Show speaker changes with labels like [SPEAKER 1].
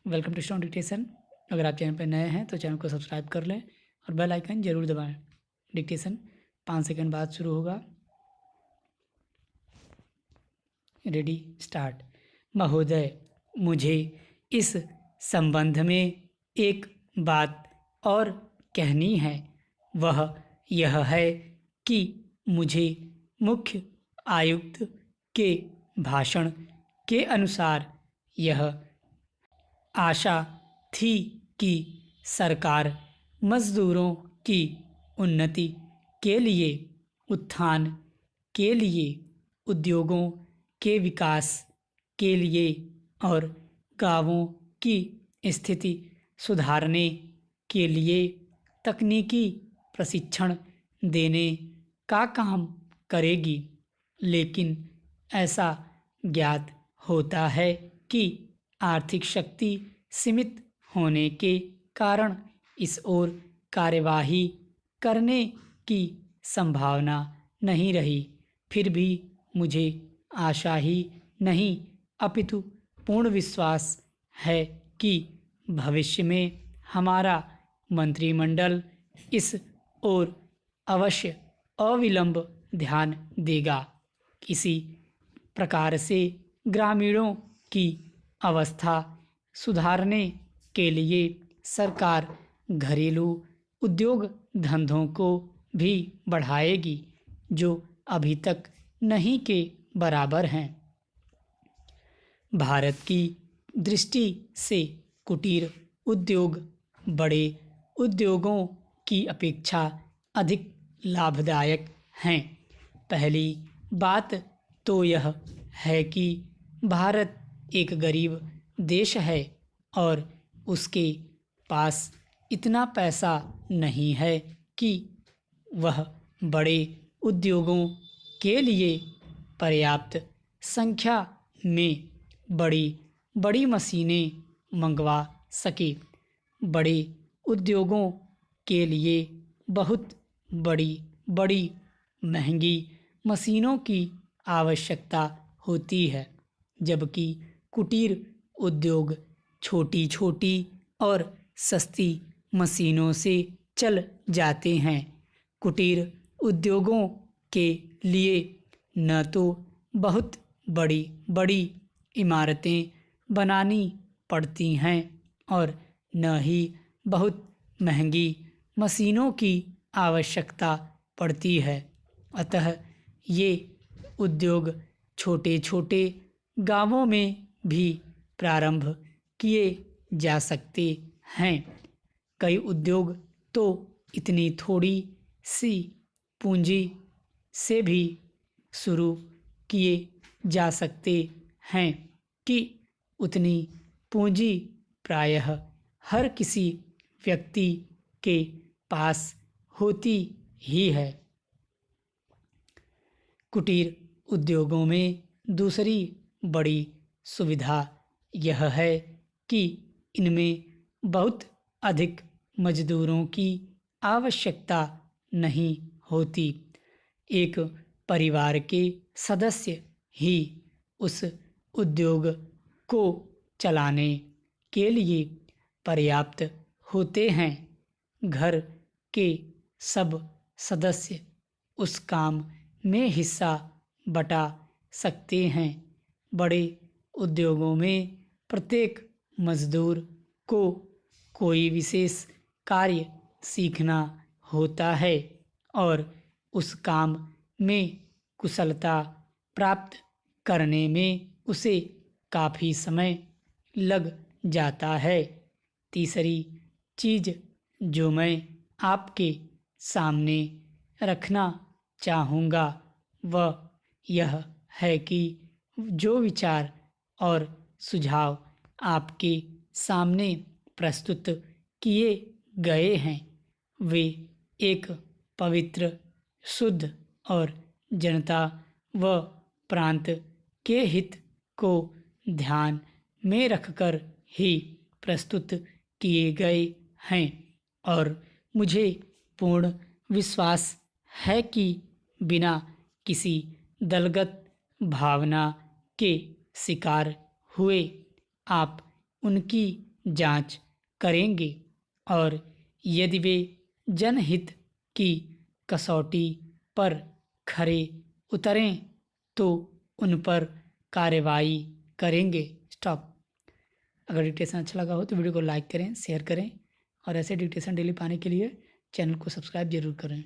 [SPEAKER 1] Welcome to stone dictation. अगर आप channel पर नए हैं तो चैनल को सब्सक्राइब कर लें और बेल आइकन जरूर दबाएं। डिक्टेशन 5 सेकंड बाद शुरू होगा। Ready start. महोदय, मुझे इस संबंध में एक बात और कहनी है। वह यह है कि मुझे मुख्य आयुक्त के भाषण के अनुसार यह आशा थी कि सरकार मज़दूरों की उन्नति के लिए, उत्थान के लिए, उद्योगों के विकास के लिए और गांवों की स्थिति सुधारने के लिए तकनीकी प्रशिक्षण देने का काम करेगी। लेकिन ऐसा ज्ञात होता है कि आर्थिक शक्ति सीमित होने के कारण इस ओर कार्यवाही करने की संभावना नहीं रही। फिर भी मुझे आशा ही नहीं अपितु पूर्ण विश्वास है कि भविष्य में हमारा मंत्रिमंडल इस ओर अवश्य अविलंब ध्यान देगा। इसी प्रकार से ग्रामीणों की अवस्था सुधारने के लिए सरकार घरेलू उद्योग धंधों को भी बढ़ाएगी, जो अभी तक नहीं के बराबर हैं। भारत की दृष्टि से कुटीर उद्योग बड़े उद्योगों की अपेक्षा अधिक लाभदायक हैं। पहली बात तो यह है कि भारत एक गरीब देश है और उसके पास इतना पैसा नहीं है कि वह बड़े उद्योगों के लिए पर्याप्त संख्या में बड़ी बड़ी मशीनें मंगवा सके। बड़े उद्योगों के लिए बहुत बड़ी बड़ी महंगी मशीनों की आवश्यकता होती है, जबकि कुटीर उद्योग छोटी छोटी और सस्ती मशीनों से चल जाते हैं। कुटीर उद्योगों के लिए न तो बहुत बड़ी बड़ी इमारतें बनानी पड़ती हैं और न ही बहुत महंगी मशीनों की आवश्यकता पड़ती है। अतः ये उद्योग छोटे छोटे गांवों में भी प्रारंभ किए जा सकते हैं। कई उद्योग तो इतनी थोड़ी सी पूंजी से भी शुरू किए जा सकते हैं कि उतनी पूंजी प्रायः हर किसी व्यक्ति के पास होती ही है। कुटीर उद्योगों में दूसरी बड़ी सुविधा यह है कि इनमें बहुत अधिक मजदूरों की आवश्यकता नहीं होती। एक परिवार के सदस्य ही उस उद्योग को चलाने के लिए पर्याप्त होते हैं। घर के सब सदस्य उस काम में हिस्सा बटा सकते हैं। बड़े उद्योगों में प्रत्येक मजदूर को कोई विशेष कार्य सीखना होता है और उस काम में कुशलता प्राप्त करने में उसे काफ़ी समय लग जाता है। तीसरी चीज़ जो मैं आपके सामने रखना चाहूँगा वह यह है कि जो विचार और सुझाव आपके सामने प्रस्तुत किए गए हैं वे एक पवित्र, शुद्ध और जनता व प्रांत के हित को ध्यान में रखकर ही प्रस्तुत किए गए हैं और मुझे पूर्ण विश्वास है कि बिना किसी दलगत भावना के शिकार हुए आप उनकी जांच करेंगे और यदि वे जनहित की कसौटी पर खरे उतरें तो उन पर कार्रवाई करेंगे। स्टॉप। अगर डिक्टेशन अच्छा लगा हो तो वीडियो को लाइक करें, शेयर करें और ऐसे डिक्टेशन डेली पाने के लिए चैनल को सब्सक्राइब जरूर करें।